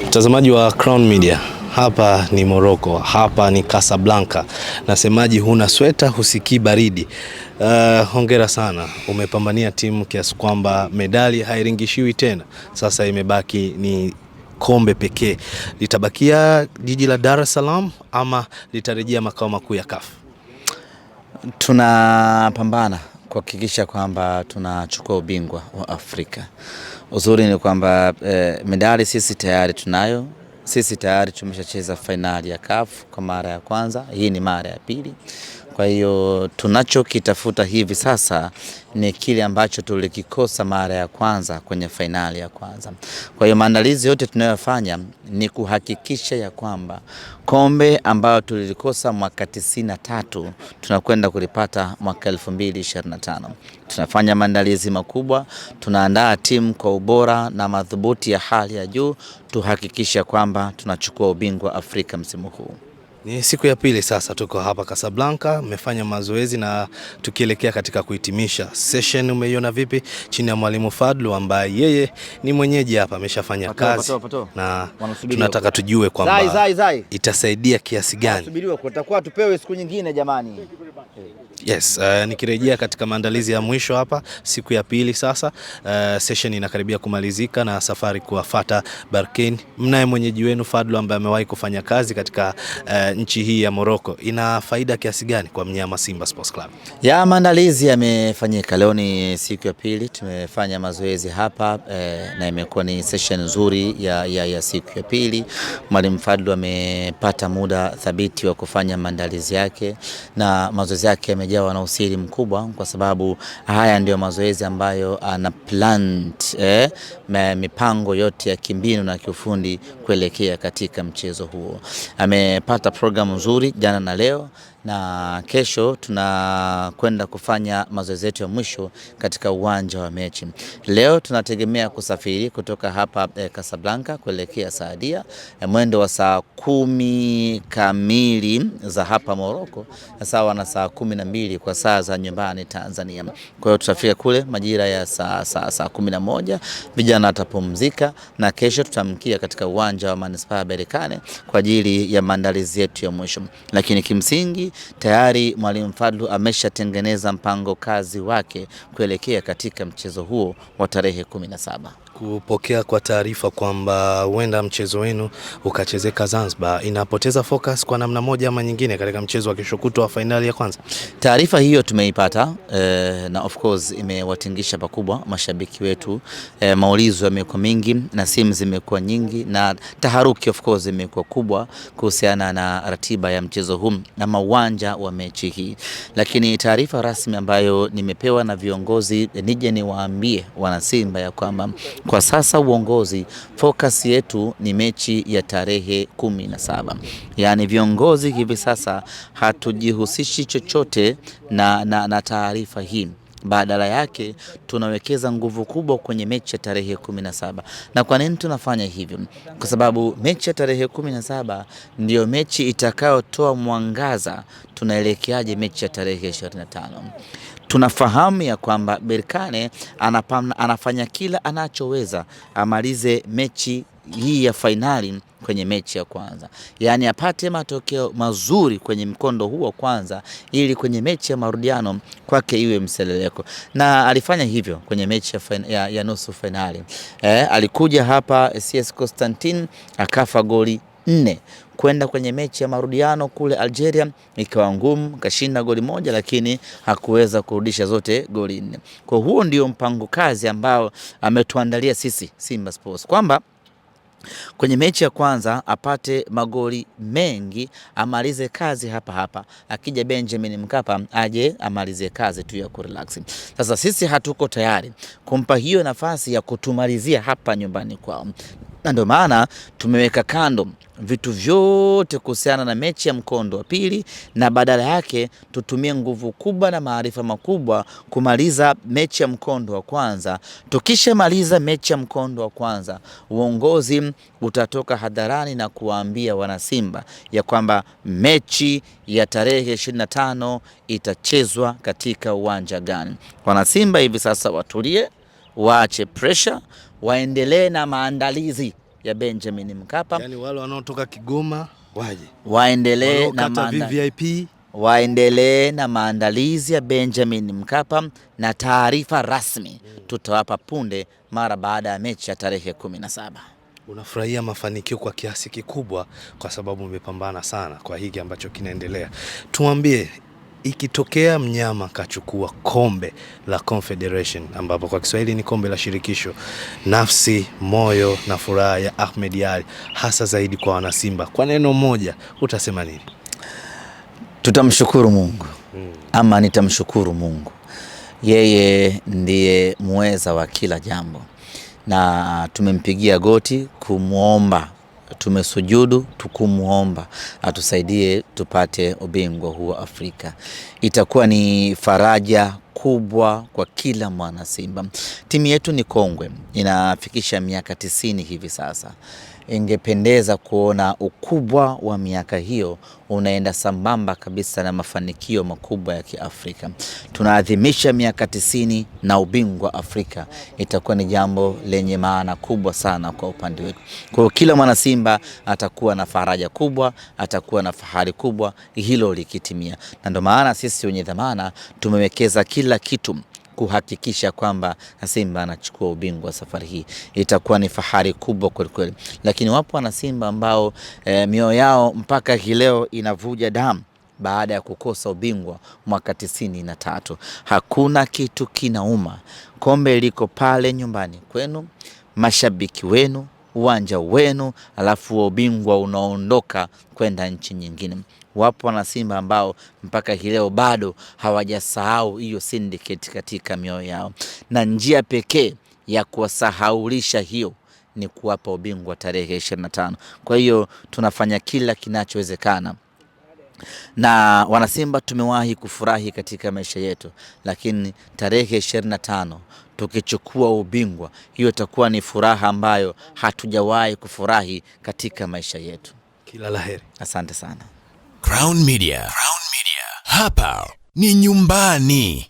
Mtazamaji wa Crown Media, hapa ni Morocco, hapa ni Casablanca. Nasemaji huna sweta husikii baridi. Hongera sana, umepambania timu kiasi kwamba medali hairingishiwi tena. Sasa imebaki ni kombe pekee. Litabakia jiji la Dar es Salaam ama litarejea makao makuu ya CAF? Tunapambana kuhakikisha kwamba tunachukua ubingwa wa Afrika. Uzuri ni kwamba medali sisi tayari tunayo. Sisi tayari tumeshacheza finali ya CAF kwa mara ya kwanza. Hii ni mara ya pili. Kwa hiyo tunachokitafuta hivi sasa ni kile ambacho tulikikosa mara ya kwanza kwenye finali ya kwanza. Kwa hiyo maandalizi yote tunayofanya ni kuhakikisha ya kwamba kombe ambayo tulilikosa mwaka 93 tunakwenda kulipata mwaka 2025. Tunafanya maandalizi makubwa, tunaandaa timu kwa ubora na madhubuti ya hali ya juu, tuhakikisha kwamba tunachukua ubingwa Afrika msimu huu. Ni siku ya pili sasa tuko hapa Casablanca, mmefanya mazoezi na tukielekea katika kuhitimisha. Session umeiona vipi chini ya mwalimu Fadlu ambaye yeye ni mwenyeji hapa, ameshafanya kazi na tunataka tujue kwamba itasaidia kiasi gani. Subiriwa kutakuwa tupewe siku nyingine jamani. Yes, nikirejea katika maandalizi ya mwisho hapa siku ya pili sasa, session inakaribia kumalizika na safari kuwafuata Berkane. Mnaye mwenyeji wenu Fadlu ambaye amewahi kufanya kazi katika nchi hii ya Morocco. Ina faida kiasi gani kwa mnyama Simba Sports Club? Ya maandalizi yamefanyika, leo ni siku ya pili tumefanya mazoezi hapa na imekuwa ni session nzuri ya siku ya pili. Mwalimu Fadlu amepata muda thabiti wa kufanya maandalizi yake na mazoezi yake yamejawa na usiri mkubwa, kwa sababu haya ndio mazoezi ambayo ana plant mipango yote ya kimbinu na kiufundi kuelekea katika mchezo huo. Amepata programu nzuri jana na leo, na kesho tunakwenda kufanya mazoezi yetu ya mwisho katika uwanja wa mechi. Leo tunategemea kusafiri kutoka hapa Casablanca kuelekea Saadia mwendo wa saa 10 kamili za hapa Morocco, sawa na saa 12 kwa saa za nyumbani Tanzania. Kwa hiyo tutafika kule majira ya saa 11, vijana watapumzika na kesho tutamkia katika uwanja wa Manispaa Berkane kwa ajili ya maandalizi yetu ya mwisho. Lakini kimsingi tayari mwalimu Fadlu ameshatengeneza mpango kazi wake kuelekea katika mchezo huo wa tarehe 17. Kupokea kwa taarifa kwamba huenda mchezo wenu ukachezeka Zanzibar, inapoteza focus kwa namna moja ama nyingine katika mchezo wa kesho kutwa wa finali ya kwanza? Taarifa hiyo tumeipata na of course imewatingisha pakubwa mashabiki wetu. Maulizo yamekuwa mingi na simu zimekuwa nyingi na taharuki of course imekuwa kubwa kuhusiana na ratiba ya mchezo huu na uwanja wa mechi hii. Lakini taarifa rasmi ambayo nimepewa na viongozi, nije niwaambie wana Simba ya kwamba kwa sasa uongozi focus yetu ni mechi ya tarehe 17. Yaani viongozi hivi sasa hatujihusishi chochote na taarifa hii. Badala yake tunawekeza nguvu kubwa kwenye mechi ya tarehe 17. Na kwa nini tunafanya hivyo? Kwa sababu mechi ya tarehe 17 ndio mechi itakayotoa mwangaza tunaelekeaje mechi ya tarehe 25. Tunafahamu ya kwamba Berkane anafanya kila anachoweza amalize mechi hii ya finali kwenye mechi ya kwanza, yaani apate matokeo mazuri kwenye mkondo huu wa kwanza ili kwenye mechi ya marudiano kwake iwe mseleleko, na alifanya hivyo kwenye mechi ya nusu finali. Alikuja hapa CS Constantine akafa goli 4. Kwenda kwenye mechi ya marudiano kule Algeria ikawa ngumu, kashinda goli 1 lakini hakuweza kurudisha zote goli 4. Kwa huo ndio mpango kazi ambao ametuandalia sisi Simba Sports, kwamba kwenye mechi ya kwanza apate magoli mengi, amalize kazi hapa. Akija Benjamin Mkapa aje amalize kazi tu ya kurelax. Sasa sisi hatuko tayari kumpa hiyo nafasi ya kutumalizia hapa nyumbani kwao, na ndio maana tumeweka kando vitu vyote kuhusiana na mechi ya mkondo wa pili, na badala yake tutumie nguvu kubwa na maarifa makubwa kumaliza mechi ya mkondo wa kwanza. Tukishamaliza mechi ya mkondo wa kwanza, uongozi utatoka hadharani na kuwaambia wanasimba ya kwamba mechi ya tarehe 25 itachezwa katika uwanja gani. Wanasimba hivi sasa watulie, waache pressure, waendelee na maandalizi ya Benjamin Mkapa. Yani wale wanaotoka Kigoma waje. Waendelee na maandalizi ya Benjamin Mkapa, na taarifa rasmi tutawapa punde mara baada ya mechi ya tarehe 17. Unafurahia mafanikio kwa kiasi kikubwa kwa sababu umepambana sana kwa hiki ambacho kinaendelea. Tuambie, ikitokea mnyama kachukua kombe la Confederation, ambapo kwa Kiswahili ni kombe la shirikisho, nafsi, moyo na furaha ya Ahmed Ally, hasa zaidi kwa wanasimba, kwa neno moja utasema nini? Tutamshukuru Mungu. Ama nitamshukuru Mungu. Yeye ndiye muweza wa kila jambo, na tumempigia goti kumuomba, tumesujudu tukumuomba atusaidie tupate ubingwa huu wa Afrika. Itakuwa ni faraja kubwa kwa kila mwana Simba. Timu yetu ni kongwe, inafikisha miaka 90 hivi sasa. Ingependeza kuona ukubwa wa miaka hiyo unaenda sambamba kabisa na mafanikio makubwa ya Kiafrika. Tunaadhimisha miaka 90 na ubingwa Afrika. Itakuwa ni jambo lenye maana kubwa sana kwa upande wetu. Kwa hiyo kila mwana Simba atakuwa na faraja kubwa, atakuwa na fahari kubwa hilo likitimia. Na ndio maana sisi wenye dhamana tumewekeza kila kitu kuhakikisha kwamba Simba anachukua ubingwa safari hii. Itakuwa ni fahari kubwa kweli kweli. Lakini wapo wana Simba ambao mioyo yao mpaka leo inavuja damu baada ya kukosa ubingwa mwaka 93. Hakuna kitu kinauma. Kombe liko pale nyumbani kwenu, mashabiki wenu, uwanja wenu, alafu ubingwa unaondoka kwenda nchi nyingine. Wapo wana Simba ambao mpaka leo bado hawajasahau hiyo syndicate katika mioyo yao, na njia pekee ya kuwasahaulisha hiyo ni kuwapa ubingwa tarehe 25. Kwa hiyo tunafanya kila kinachowezekana, na wana Simba tumewahi kufurahi katika maisha yetu, lakini tarehe 25 tukichukua ubingwa, hiyo itakuwa ni furaha ambayo hatujawahi kufurahi katika maisha yetu. Kila laheri. Asante sana. Crown Media. Hapa ni nyumbani.